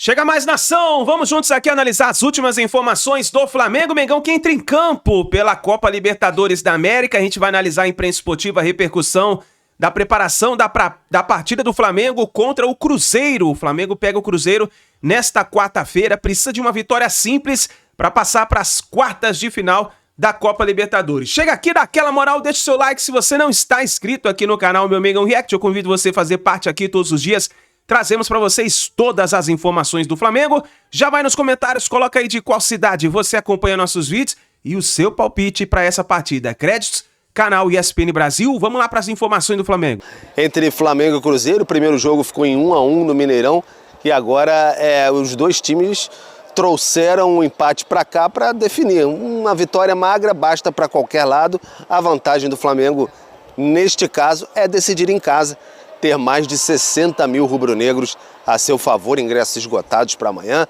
Chega mais, nação! Vamos juntos aqui analisar as últimas informações do Flamengo. Mengão que entra em campo pela Copa Libertadores da América. A gente vai analisar a imprensa esportiva, a repercussão da preparação da partida do Flamengo contra o Cruzeiro. O Flamengo pega o Cruzeiro nesta quarta-feira. Precisa de uma vitória simples para passar para as quartas de final da Copa Libertadores. Chega aqui, dá aquela moral, deixa o seu like. Se você não está inscrito aqui no canal Meu Mengão React, eu convido você a fazer parte aqui todos os dias. Trazemos para vocês todas as informações do Flamengo. Já vai nos comentários, coloca aí de qual cidade você acompanha nossos vídeos e o seu palpite para essa partida. Créditos, canal ESPN Brasil. Vamos lá para as informações do Flamengo. Entre Flamengo e Cruzeiro, o primeiro jogo ficou em 1-1 no Mineirão e agora os dois times trouxeram um empate para cá para definir. Uma vitória magra basta para qualquer lado. A vantagem do Flamengo, neste caso, é decidir em casa. Ter mais de 60 mil rubro-negros a seu favor, ingressos esgotados para amanhã.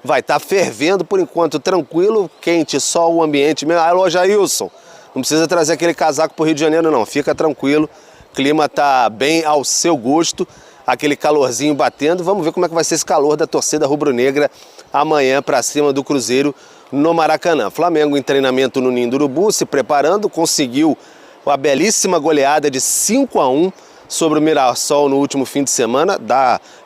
Vai estar fervendo por enquanto, tranquilo, quente, só o ambiente mesmo. Alô, Jailson, não precisa trazer aquele casaco para o Rio de Janeiro não, fica tranquilo. O clima está bem ao seu gosto, aquele calorzinho batendo. Vamos ver como é que vai ser esse calor da torcida rubro-negra amanhã para cima do Cruzeiro no Maracanã. Flamengo em treinamento no Ninho do Urubu, se preparando, conseguiu uma belíssima goleada de 5-1 sobre o Mirassol no último fim de semana,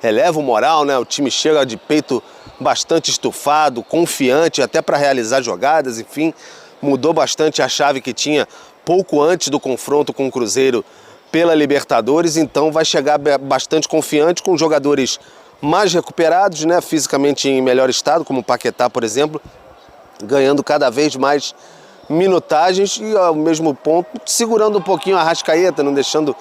eleva o moral, né? O time chega de peito bastante estufado, confiante, até para realizar jogadas, enfim, mudou bastante a chave que tinha pouco antes do confronto com o Cruzeiro pela Libertadores, então vai chegar bastante confiante, com jogadores mais recuperados, né? Fisicamente em melhor estado, como o Paquetá, por exemplo, ganhando cada vez mais minutagens e ao mesmo ponto segurando um pouquinho a Arrascaeta, não deixando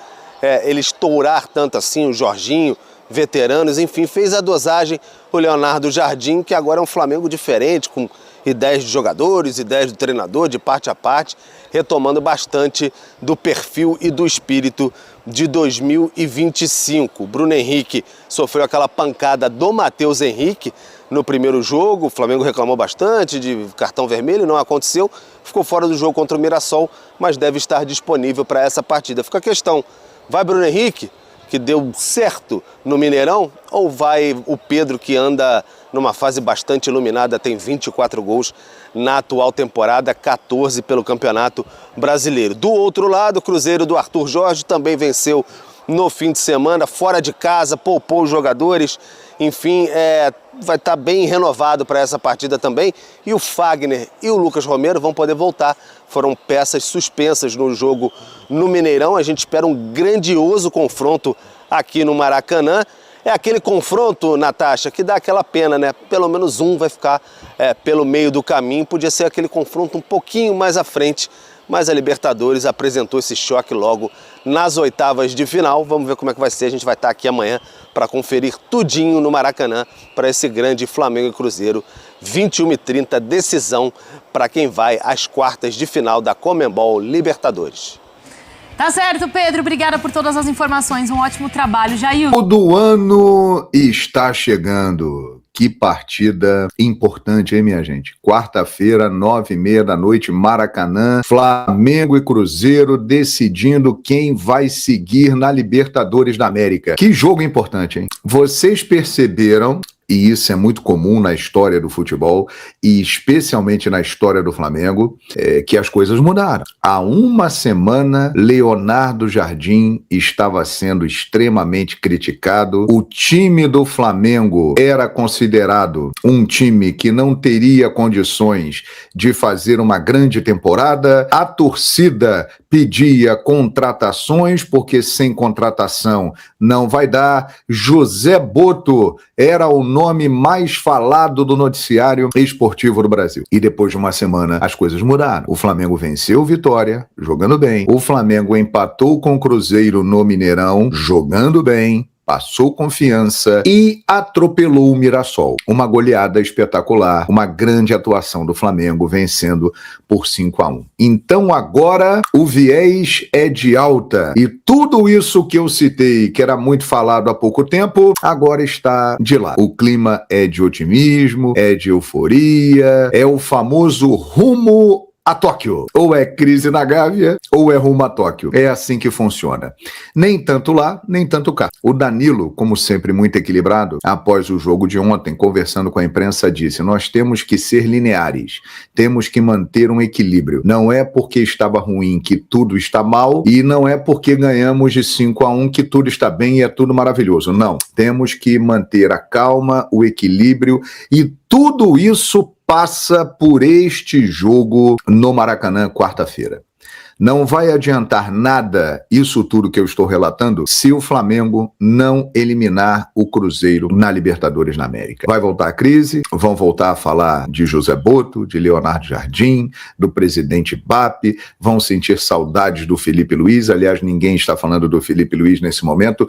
ele estourar tanto assim, o Jorginho, veteranos, enfim, fez a dosagem o Leonardo Jardim, que agora é um Flamengo diferente, com ideias de jogadores, ideias do treinador, de parte a parte, retomando bastante do perfil e do espírito de 2025. O Bruno Henrique sofreu aquela pancada do Matheus Henrique no primeiro jogo, o Flamengo reclamou bastante de cartão vermelho, não aconteceu, ficou fora do jogo contra o Mirassol, mas deve estar disponível para essa partida. Fica a questão: vai Bruno Henrique, que deu certo no Mineirão, ou vai o Pedro, que anda numa fase bastante iluminada, tem 24 gols na atual temporada, 14 pelo Campeonato Brasileiro. Do outro lado, o Cruzeiro do Arthur Jorge também venceu no fim de semana, fora de casa, poupou os jogadores, enfim, vai estar bem renovado para essa partida também. E o Fagner e o Lucas Romero vão poder voltar. Foram peças suspensas no jogo no Mineirão. A gente espera um grandioso confronto aqui no Maracanã. É aquele confronto, Natasha, que dá aquela pena, né? Pelo menos um vai ficar pelo meio do caminho. Podia ser aquele confronto um pouquinho mais à frente, mas a Libertadores apresentou esse choque logo nas oitavas de final. Vamos ver como é que vai ser. A gente vai estar aqui amanhã para conferir tudinho no Maracanã para esse grande Flamengo e Cruzeiro. 21h30, decisão para quem vai às quartas de final da Conmebol Libertadores. Tá certo, Pedro. Obrigada por todas as informações. Um ótimo trabalho, Jair. O do ano está chegando. Que partida importante, hein, minha gente? Quarta-feira, 9h30 da noite, Maracanã, Flamengo e Cruzeiro decidindo quem vai seguir na Libertadores da América. Que jogo importante, hein? Vocês perceberam, e isso é muito comum na história do futebol, e especialmente na história do Flamengo, que as coisas mudaram. Há uma semana, Leonardo Jardim estava sendo extremamente criticado. O time do Flamengo era considerado um time que não teria condições de fazer uma grande temporada. A torcida pedia contratações, porque sem contratação não vai dar. José Boto era o nome mais falado do noticiário esportivo do Brasil. E depois de uma semana, as coisas mudaram. O Flamengo venceu o Vitória, jogando bem. O Flamengo empatou com o Cruzeiro no Mineirão, jogando bem. Passou confiança e atropelou o Mirassol. Uma goleada espetacular, uma grande atuação do Flamengo, vencendo por 5-1. Então agora o viés é de alta. E tudo isso que eu citei, que era muito falado há pouco tempo, agora está de lado. O clima é de otimismo, é de euforia, é o famoso rumo a Tóquio. Ou é crise na Gávea, ou é rumo a Tóquio. É assim que funciona. Nem tanto lá, nem tanto cá. O Danilo, como sempre muito equilibrado, após o jogo de ontem, conversando com a imprensa, disse: nós temos que ser lineares, temos que manter um equilíbrio. Não é porque estava ruim que tudo está mal, e não é porque ganhamos de 5-1 que tudo está bem e é tudo maravilhoso. Não. Temos que manter a calma, o equilíbrio, e tudo isso passa por este jogo no Maracanã, quarta-feira. Não vai adiantar nada isso tudo que eu estou relatando se o Flamengo não eliminar o Cruzeiro na Libertadores na América. Vai voltar a crise, vão voltar a falar de José Botto, de Leonardo Jardim, do presidente BAP, vão sentir saudades do Felipe Luiz. Aliás, ninguém está falando do Felipe Luiz nesse momento.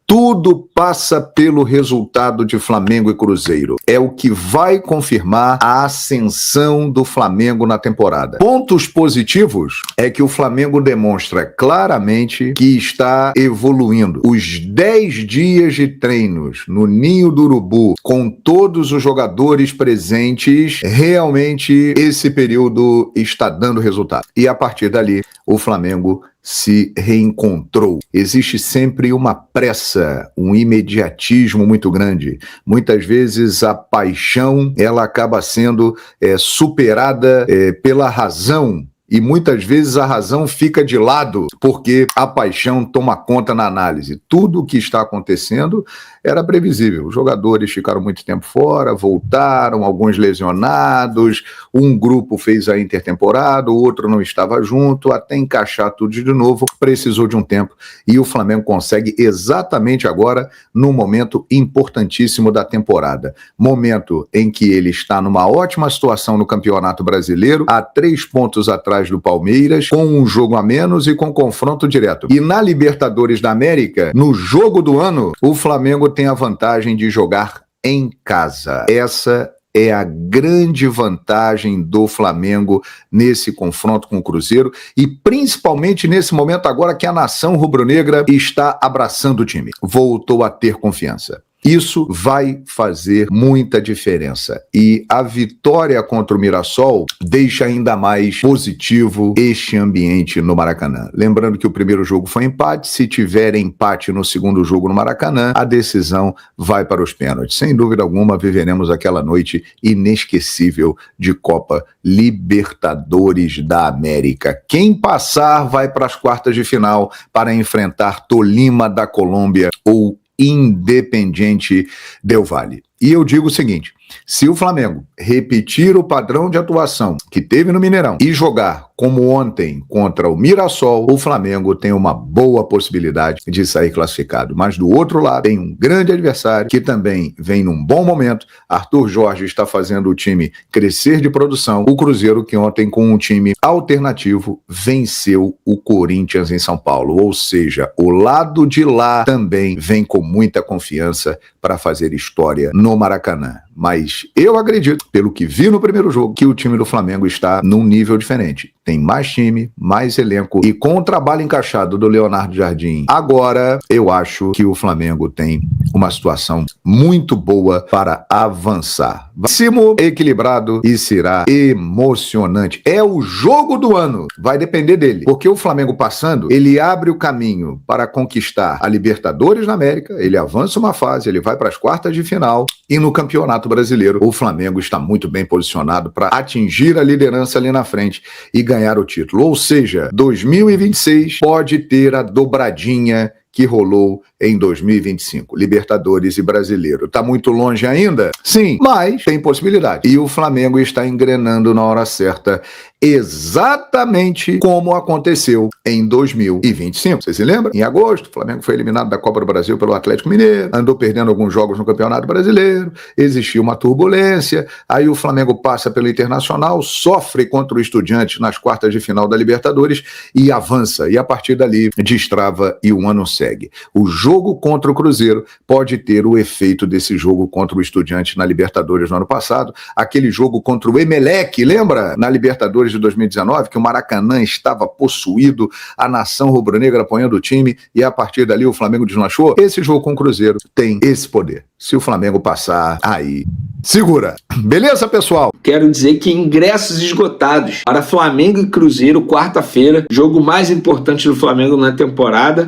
Tudo passa pelo resultado de Flamengo e Cruzeiro. É o que vai confirmar a ascensão do Flamengo na temporada. Pontos positivos é que o Flamengo demonstra claramente que está evoluindo. Os 10 dias de treinos no Ninho do Urubu, com todos os jogadores presentes, realmente esse período está dando resultado. E a partir dali, o Flamengo se reencontrou. Existe sempre uma pressa, um imediatismo muito grande. Muitas vezes a paixão ela acaba sendo superada pela razão. E muitas vezes a razão fica de lado, porque a paixão toma conta na análise. Tudo o que está acontecendo era previsível. Os jogadores ficaram muito tempo fora, voltaram, alguns lesionados, um grupo fez a intertemporada, o outro não estava junto, até encaixar tudo de novo, precisou de um tempo. E o Flamengo consegue exatamente agora, num momento importantíssimo da temporada. Momento em que ele está numa ótima situação no Campeonato Brasileiro, a 3 pontos atrás do Palmeiras, com um jogo a menos e com confronto direto. E na Libertadores da América, no jogo do ano, o Flamengo tem a vantagem de jogar em casa. Essa é a grande vantagem do Flamengo nesse confronto com o Cruzeiro e principalmente nesse momento agora que a nação rubro-negra está abraçando o time. Voltou a ter confiança. Isso vai fazer muita diferença. E a vitória contra o Mirassol deixa ainda mais positivo este ambiente no Maracanã. Lembrando que o primeiro jogo foi empate. Se tiver empate no segundo jogo no Maracanã, a decisão vai para os pênaltis. Sem dúvida alguma, viveremos aquela noite inesquecível de Copa Libertadores da América. Quem passar vai para as quartas de final para enfrentar Tolima da Colômbia ou Independiente del Valle. E eu digo o seguinte: se o Flamengo repetir o padrão de atuação que teve no Mineirão e jogar como ontem contra o Mirassol, o Flamengo tem uma boa possibilidade de sair classificado. Mas do outro lado, tem um grande adversário que também vem num bom momento. Arthur Jorge está fazendo o time crescer de produção. O Cruzeiro, que ontem com um time alternativo venceu o Corinthians em São Paulo. Ou seja, o lado de lá também vem com muita confiança para fazer história no Maracanã. Mas eu acredito, pelo que vi no primeiro jogo, que o time do Flamengo está num nível diferente. Tem mais time, mais elenco e com o trabalho encaixado do Leonardo Jardim, agora eu acho que o Flamengo tem uma situação muito boa para avançar. Máximo equilibrado e será emocionante. É o jogo do ano, vai depender dele, porque o Flamengo passando, ele abre o caminho para conquistar a Libertadores na América, ele avança uma fase, ele vai para as quartas de final e no Campeonato Brasileiro o Flamengo está muito bem posicionado para atingir a liderança ali na frente e ganhar o título. Ou seja, 2026 pode ter a dobradinha que rolou em 2025. Libertadores e Brasileiro. Tá muito longe ainda? Sim, mas tem possibilidade. E o Flamengo está engrenando na hora certa, exatamente como aconteceu em 2025. Você se lembra? Em agosto, o Flamengo foi eliminado da Copa do Brasil pelo Atlético Mineiro, andou perdendo alguns jogos no Campeonato Brasileiro, existiu uma turbulência, aí o Flamengo passa pelo Internacional, sofre contra o Estudiantes nas quartas de final da Libertadores e avança. E a partir dali, destrava e o ano segue. O jogo contra o Cruzeiro pode ter o efeito desse jogo contra o Estudiantes na Libertadores no ano passado, aquele jogo contra o Emelec, lembra? Na Libertadores de 2019, que o Maracanã estava possuído, a nação rubro-negra apoiando o time e a partir dali o Flamengo deslanchou. Esse jogo com o Cruzeiro tem esse poder. Se o Flamengo passar, aí Segura. Beleza, pessoal? Quero dizer que ingressos esgotados para Flamengo e Cruzeiro, quarta-feira, jogo mais importante do Flamengo na temporada,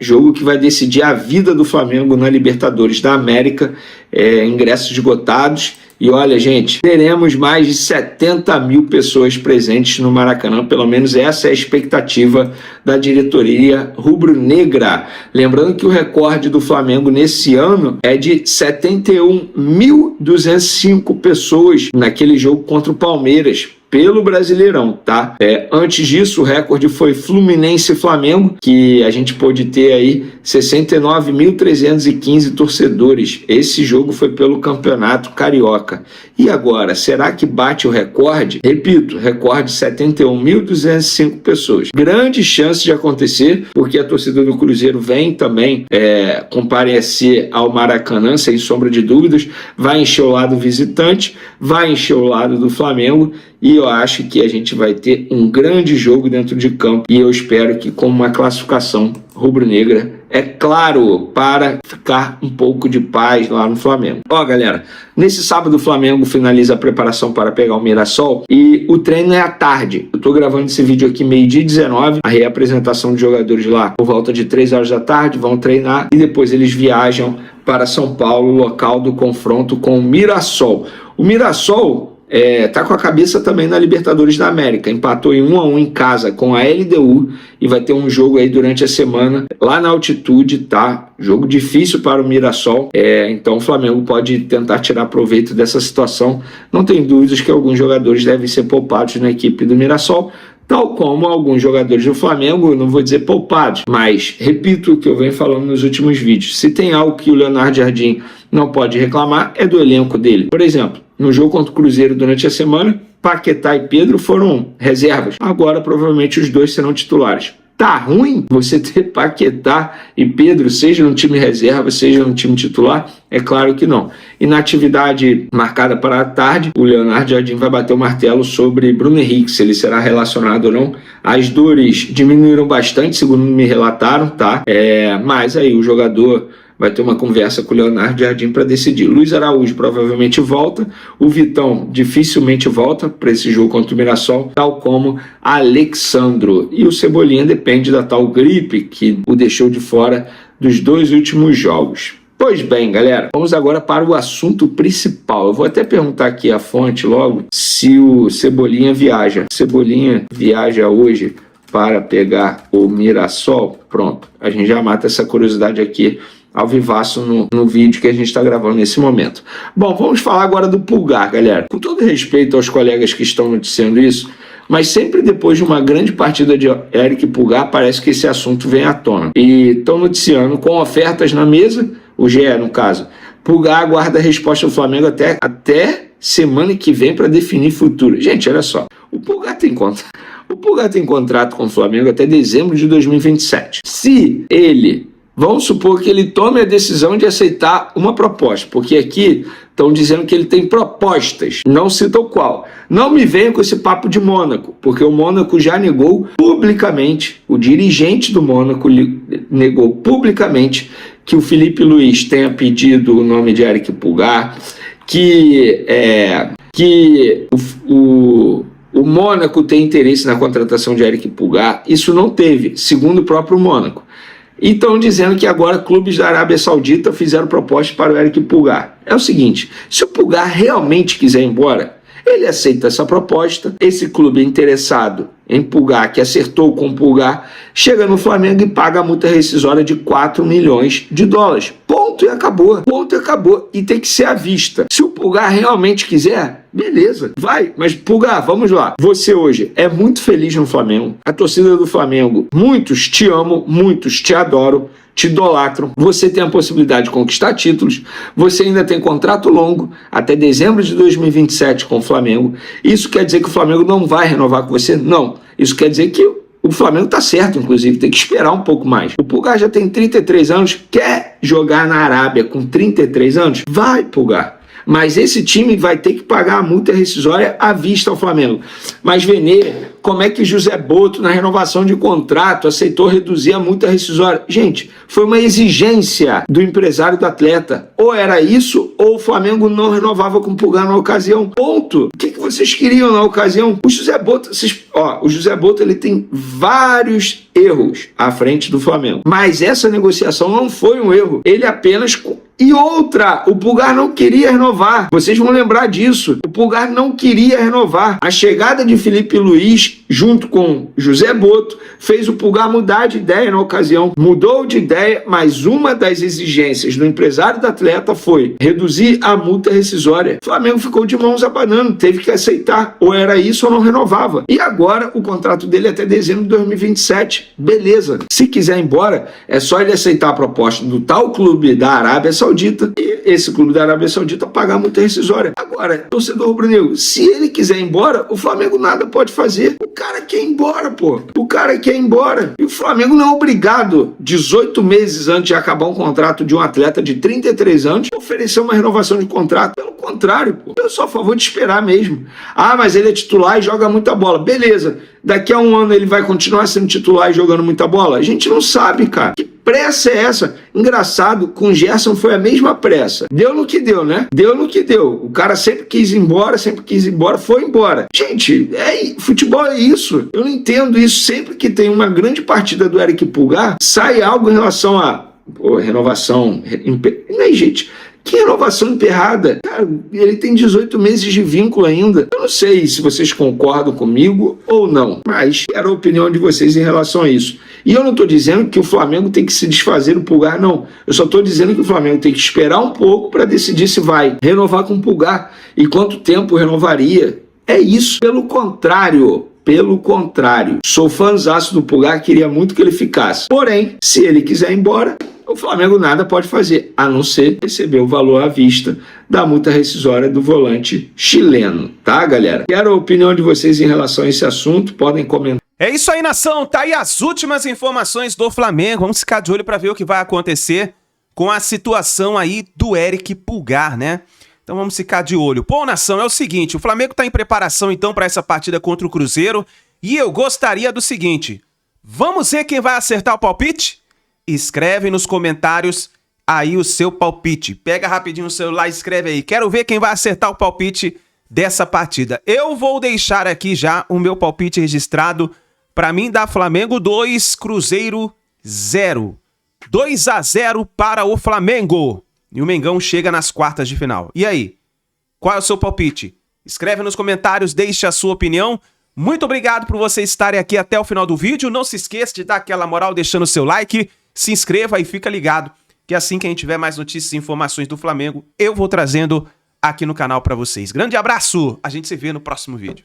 jogo que vai decidir a vida do Flamengo na Libertadores da América, ingressos esgotados. E olha, gente, teremos mais de 70 mil pessoas presentes no Maracanã, pelo menos essa é a expectativa da diretoria rubro-negra. Lembrando que o recorde do Flamengo nesse ano é de 71.205 pessoas naquele jogo contra o Palmeiras, pelo Brasileirão, tá? Antes disso, o recorde foi Fluminense e Flamengo, que a gente pôde ter aí 69.315 torcedores. Esse jogo foi pelo Campeonato Carioca. E agora, será que bate o recorde? Repito, recorde 71.205 pessoas. Grande chance de acontecer, porque a torcida do Cruzeiro vem também comparecer ao Maracanã, sem sombra de dúvidas, vai encher o lado visitante, vai encher o lado do Flamengo, e eu acho que a gente vai ter um grande jogo dentro de campo, e eu espero que com uma classificação rubro-negra, é claro, para ficar um pouco de paz lá no Flamengo. Ó, galera, nesse sábado o Flamengo finaliza a preparação para pegar o Mirassol e o treino é à tarde. Eu tô gravando esse vídeo aqui 12h19, a reapresentação de jogadores lá por volta de 3 horas da tarde, vão treinar e depois eles viajam para São Paulo, local do confronto com o Mirassol. O Mirassol tá com a cabeça também na Libertadores da América, empatou em 1-1 em casa com a LDU e vai ter um jogo aí durante a semana lá na altitude, tá? Jogo difícil para o Mirassol, então o Flamengo pode tentar tirar proveito dessa situação. Não tem dúvidas que alguns jogadores devem ser poupados na equipe do Mirassol, tal como alguns jogadores do Flamengo, não vou dizer poupados, mas repito o que eu venho falando nos últimos vídeos. Se tem algo que o Leonardo Jardim não pode reclamar, é do elenco dele. Por exemplo, no jogo contra o Cruzeiro durante a semana, Paquetá e Pedro foram reservas. Agora, provavelmente, os dois serão titulares. Tá ruim você ter Paquetá e Pedro, seja no time reserva, seja no time titular? É claro que não. E na atividade marcada para a tarde, o Leonardo Jardim vai bater o martelo sobre Bruno Henrique, se ele será relacionado ou não. As dores diminuíram bastante, segundo me relataram, tá? Mas aí o jogador vai ter uma conversa com o Leonardo Jardim para decidir. Luiz Araújo provavelmente volta, o Vitão dificilmente volta para esse jogo contra o Mirassol, tal como Alexandro. E o Cebolinha depende da tal gripe que o deixou de fora dos 2 últimos jogos. Pois bem, galera, vamos agora para o assunto principal. Eu vou até perguntar aqui a fonte logo se o Cebolinha viaja. Cebolinha viaja hoje para pegar o Mirassol? Pronto, a gente já mata essa curiosidade aqui ao vivaço no vídeo que a gente está gravando nesse momento. Bom, vamos falar agora do Pulgar, galera. Com todo respeito aos colegas que estão noticiando isso, mas sempre depois de uma grande partida de Eric Pulgar, parece que esse assunto vem à tona. E estão noticiando com ofertas na mesa, o GE no caso. Pulgar aguarda a resposta do Flamengo até semana que vem para definir futuro. Gente, olha só, o Pulgar tem contrato com o Flamengo até dezembro de 2027. Se ele... Vamos supor que ele tome a decisão de aceitar uma proposta, porque aqui estão dizendo que ele tem propostas, não citam qual. Não me venha com esse papo de Mônaco, porque o Mônaco já negou publicamente, o dirigente do Mônaco negou publicamente que o Felipe Luiz tenha pedido o nome de Eric Pulgar, que o Mônaco tem interesse na contratação de Eric Pulgar. Isso não teve, segundo o próprio Mônaco. E estão dizendo que agora clubes da Arábia Saudita fizeram proposta para o Eric Pulgar. É o seguinte, se o Pulgar realmente quiser ir embora, ele aceita essa proposta, esse clube interessado em Pulgar, que acertou com o Pulgar, chega no Flamengo e paga a multa rescisória de 4 milhões de dólares. Ponto e acabou. Ponto e acabou. E tem que ser à vista. Se o Pulgar realmente quiser, beleza, vai. Mas Pulgar, vamos lá. Você hoje é muito feliz no Flamengo. A torcida do Flamengo, muitos te amam, muitos te adoram, te idolatram. Você tem a possibilidade de conquistar títulos. Você ainda tem contrato longo até dezembro de 2027 com o Flamengo. Isso quer dizer que o Flamengo não vai renovar com você? Não. Isso quer dizer que o Flamengo está certo, inclusive, tem que esperar um pouco mais. O Pulgar já tem 33 anos, quer jogar na Arábia com 33 anos? Vai, Pulgar. mas esse time vai ter que pagar a multa rescisória à vista ao Flamengo. Mas, Vene, como é que José Boto, na renovação de contrato, aceitou reduzir a multa rescisória? Gente, foi uma exigência do empresário do atleta. Ou era isso, ou o Flamengo não renovava com o Pulgar na ocasião. Ponto. O que vocês queriam na ocasião? O José Boto, ele tem vários erros à frente do Flamengo. Mas essa negociação não foi um erro. Ele apenas... E outra, o Pulgar não queria renovar. Vocês vão lembrar disso. O Pulgar não queria renovar. A chegada de Felipe Luiz, junto com José Boto, fez o Pulgar mudar de ideia na ocasião. Mudou de ideia, mas uma das exigências do empresário do atleta foi reduzir a multa rescisória. O Flamengo ficou de mãos abanando, teve que aceitar. Ou era isso ou não renovava. E agora o contrato dele é até dezembro de 2027. Beleza. Se quiser ir embora, é só ele aceitar a proposta do tal clube da Arábia Saudita e esse clube da Arábia Saudita pagar a multa rescisória. Agora, torcedor rubro-negro, se ele quiser ir embora, o Flamengo nada pode fazer. O cara quer ir embora, pô. O cara quer ir embora. E o Flamengo não é obrigado, 18 meses antes de acabar um contrato de um atleta de 33 anos, oferecer uma renovação de contrato. Pelo contrário, pô. Eu sou a favor de esperar mesmo. Ah, mas ele é titular e joga muita bola. Beleza. Daqui a um ano ele vai continuar sendo titular e jogando muita bola? A gente não sabe, cara. Que pressa é essa? Engraçado, com o Gerson foi a mesma pressa. Deu no que deu, né? Deu no que deu. O cara sempre quis ir embora, foi embora. Gente, futebol é isso. Eu não entendo isso. Sempre que tem uma grande partida do Eric Pulgar, sai algo em relação a renovação. Não é, gente... Que renovação emperrada? Cara, ele tem 18 meses de vínculo ainda. Eu não sei se vocês concordam comigo ou não, mas quero a opinião de vocês em relação a isso. E eu não estou dizendo que o Flamengo tem que se desfazer do Pulgar, não. Eu só estou dizendo que o Flamengo tem que esperar um pouco para decidir se vai renovar com o Pulgar e quanto tempo renovaria. É isso. Pelo contrário, sou fãzaço do Pulgar, queria muito que ele ficasse. Porém, se ele quiser ir embora, o Flamengo nada pode fazer, a não ser receber o valor à vista da multa rescisória do volante chileno, tá, galera? Quero a opinião de vocês em relação a esse assunto, podem comentar. É isso aí, nação, tá aí as últimas informações do Flamengo. Vamos ficar de olho para ver o que vai acontecer com a situação aí do Eric Pulgar, né? Então vamos ficar de olho. Pô, nação, é o seguinte, o Flamengo tá em preparação então para essa partida contra o Cruzeiro e eu gostaria do seguinte, vamos ver quem vai acertar o palpite? Escreve nos comentários aí o seu palpite. Pega rapidinho o celular e escreve aí. Quero ver quem vai acertar o palpite dessa partida. Eu vou deixar aqui já o meu palpite registrado. Para mim dá Flamengo 2, Cruzeiro 0. 2-0 para o Flamengo. E o Mengão chega nas quartas de final. E aí? Qual é o seu palpite? Escreve nos comentários, deixe a sua opinião. Muito obrigado por vocês estarem aqui até o final do vídeo. Não se esqueça de dar aquela moral deixando o seu like. Se inscreva e fica ligado que assim que a gente tiver mais notícias e informações do Flamengo, eu vou trazendo aqui no canal para vocês. Grande abraço, a gente se vê no próximo vídeo.